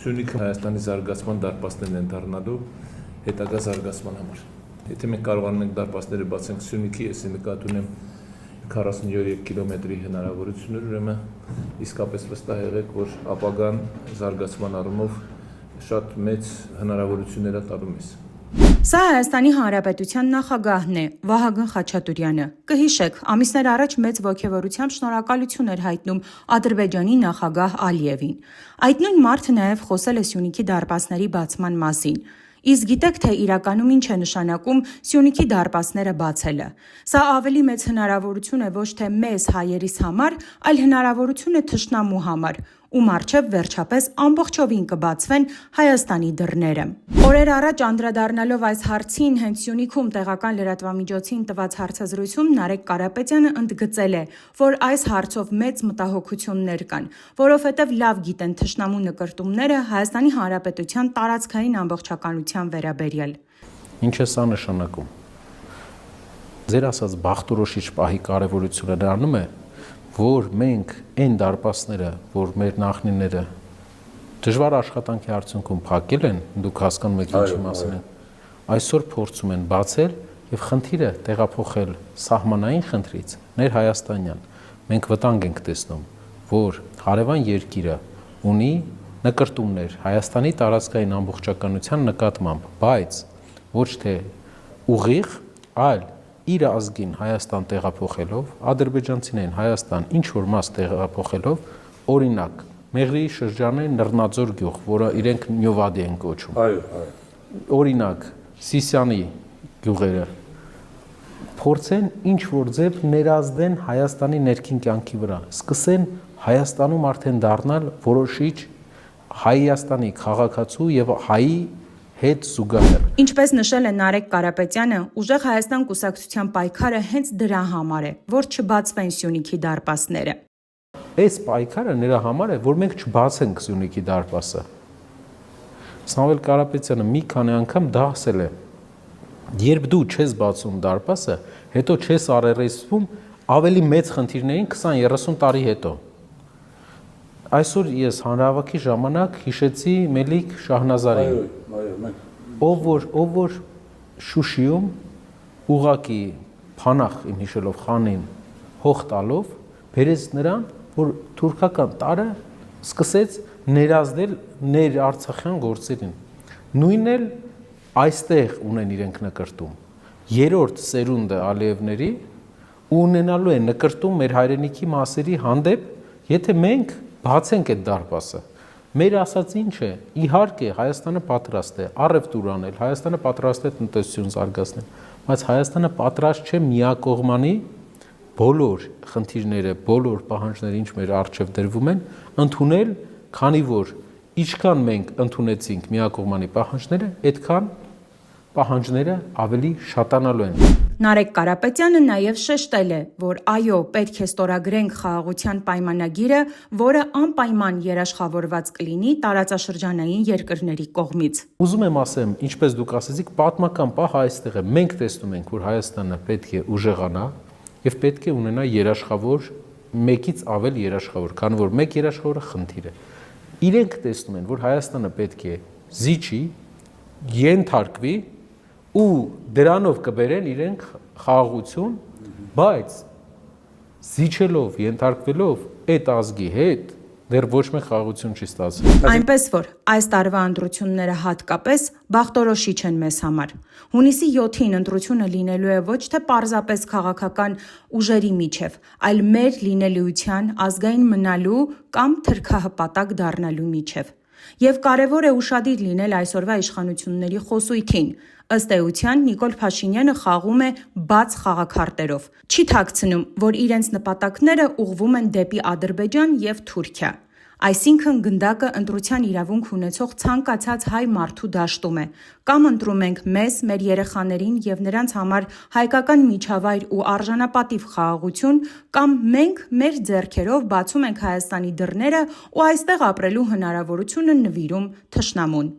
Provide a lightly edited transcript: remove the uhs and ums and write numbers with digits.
Սյունիքը Հայաստանի զարգացման դարպասներն են դառնալու հետագա զարգացման համար։ Եթե մենք կարողանում ենք դարպասները բացենք Սյունիքի, ես նկատի ունեմ 43 կիլոմետրի հնարավորություններ, ուրեմն իսկապես վստահ եղեք, որ ապագան զարգացման առումով շատ մեծ հնարավորություններ է տալու մեզ։ Սա Հայաստանի Հանրապետության նախագահն է, Վահագն Խաչատուրյանը։ Կհիշեք, ամիսներ առաջ մեծ ոգևորությամբ շնորհակալություն էր հայտնում Ադրբեջանի նախագահ Ալիևին։ Այդ նույն մարդը նաև խոսել է Սյունիքի դարպասների բացման մասին։ Իսկ գիտեք, թե իրականում ինչ է նշանակում Սյունիքի դարպասները բացելը։ Սա ավելի մեծ հնարավորություն է ոչ թե մեզ հայերիս համար, այլ հնարավորություն է թշնամու համար, ում առջև վերջապես ամբողջովին կբացվեն Հայաստանի դռները։ Օրեր առաջ անդրադառնալով այս հարցին, հենց Սյունիքում տեղական լրատվամիջոցին տված հարցազրույցում Նարեկ Կարապետյանը ընդգծել է, որ այս հարցով մեծ մտահոգություններ կան, որովհետև լավ գիտեն թշնամու նկրտումները Հայաստանի Հանրապետության տարածքային ամբողջականության վերաբերյալ։ Ինչ է սա նշանակում։ Ձեր ասած բախտորոշիչ պահի կարևորությունը դառնում է, որ մենք այն դարպասները, որ մեր նախնիները դժվար աշխատանքի արդյունքում փակել են, դուք հասկանում եք ինչի մասին են, այսօր փորձում են բացել եւ խնդիրը տեղափոխել սահմանային խնդրից ներհայաստանյան։ Մենք վտանգ ենք տեսնում, որ հարևան երկիրը ունի նկրտումներ Հայաստանի տարածքային ամբողջականության նկատմամբ, բայց ոչ թե ուղիղ, այլ իր ազգին Հայաստան տեղափոխելով, ադրբեջանցիներին Հայաստան ինչ-որ մաս տեղափոխելով, օրինակ, Մեղրիի շրջանի Նռնաձոր գյուղ, որը իրենք Նյովադի են կոչում։ Օրինակ, Սիսյանի գյուղերը փորձեն ինչ-որ ձև ներազդեն Հայաստանի ներքին կյանքի վրա, սկսեն Հայաստանում արդեն դառնալ որոշիչ Հայաստանի քաղաքացու եւ հայի հետ զուգահեռ։ Ինչպես նշել է Նարեկ Կարապետյանը, ուժեղ Հայաստան կուսակցության պայքարը հենց դրա համար է, որ չբացվեն Սյունիքի դարպասները։ Այս պայքարը նրա համար է, որ մենք չբացենք Սյունիքի դարպասը։ Սամվել Կարապետյանը մի քանի անգամ դա ասել է։ Երբ դու չես բացում դարպասը, հետո չես առերեսվում ավելի մեծ խնդիրներին 20-30 տարի հետո։ Այսօր ես հանրահավաքի ժամանակ հիշեցի Մելիք Շահնազարին, ով որ Շուշիում ուղակի փանախ իմ հիշելով խանին հող տալով բերեց նրան, որ թուրքական տարը սկսեց ներազդել ներարցախյան գործերին։ Նույնն էլ այստեղ ունեն իրենք նկրտում։ Երրորդ սերունդը Ալիևների ունենալու է նկրտում մեր հայրենիքի մասերի հանդեպ, եթե մենք բացենք այդ դարպասը։ Մեր ասած ինչ է, իհարկե Հայաստանը պատրաստ է առևտուր անել, Հայաստանը պատրաստ է տնտեսություն զարգացնել, բայց Հայաստանը պատրաստ չէ միակողմանի բոլոր խնդիրները, բոլոր պահանջները, ինչ մեր առջև դրվում են, ընդունել, քանի որ ինչքան մենք ընդունեցինք միակողմանի պահանջները, այդքան պահանջները ավելի շատանալու են։ Նարեկ Կարապետյանը նաև շեշտել է, որ այո, պետք է ստորագրենք խաղաղության պայմանագիրը, որը անպայման երաշխավորված կլինի տարածաշրջանային երկրների կողմից։ Ուզում եմ ասեմ, ինչպես դուք ասեցիք, պատմական պահը այստեղ է։ Մենք տեսնում ենք, որ Հայաստանը պետք է ուժեղանա եւ պետք է ունենա երաշխավոր, մեկից ավել երաշխավոր, քանի որ մեկ երաշխավորը խնդիր է։ Իրենք տեսնում են, որ Հայաստանը պետք է զիջի, ենթարկվի ու դրանով կբերեն իրենք խաղաղություն, բայց զիջելով, ենթարկվելով այդ ազգի հետ դեռ ոչ մեկ խաղաղություն չի ստացվել։ Այնպես որ այս տարվա ընտրությունները հատկապես բախտորոշիչ են մեզ համար։ Հունիսի 7-ին ընտրությունը լինելու է ոչ թե պարզապես քաղաքական ուժերի միջև, այլ մեր լինելիության, ազգային մնալու կամ թրքահպատակ դառնալու միջև։ Եվ կարևոր է ուշադիր լինել այսօրվա իշխանությունների խոսույթին։ Ըստ էության Նիկոլ Փաշինյանը խաղում է բաց խաղաքարտերով։ Չի թաքցնում, որ իրենց նպատակները ուղղվում են դեպի Ադրբեջան եւ Թուրքիա։ Այսինքն գնդակը ընտրության իրավունք ունեցող ցանկացած հայ մարդու դաշտում է։ Կամ ընտրում ենք մեզ, մեր երեխաներին եւ նրանց համար հայկական միջավայր ու արժանապատիվ խաղաղություն, կամ մենք մեր ձեռքերով բացում ենք Հայաստանի դռները ու այստեղ ապրելու հնարավորությունը նվիրում թշնամուն։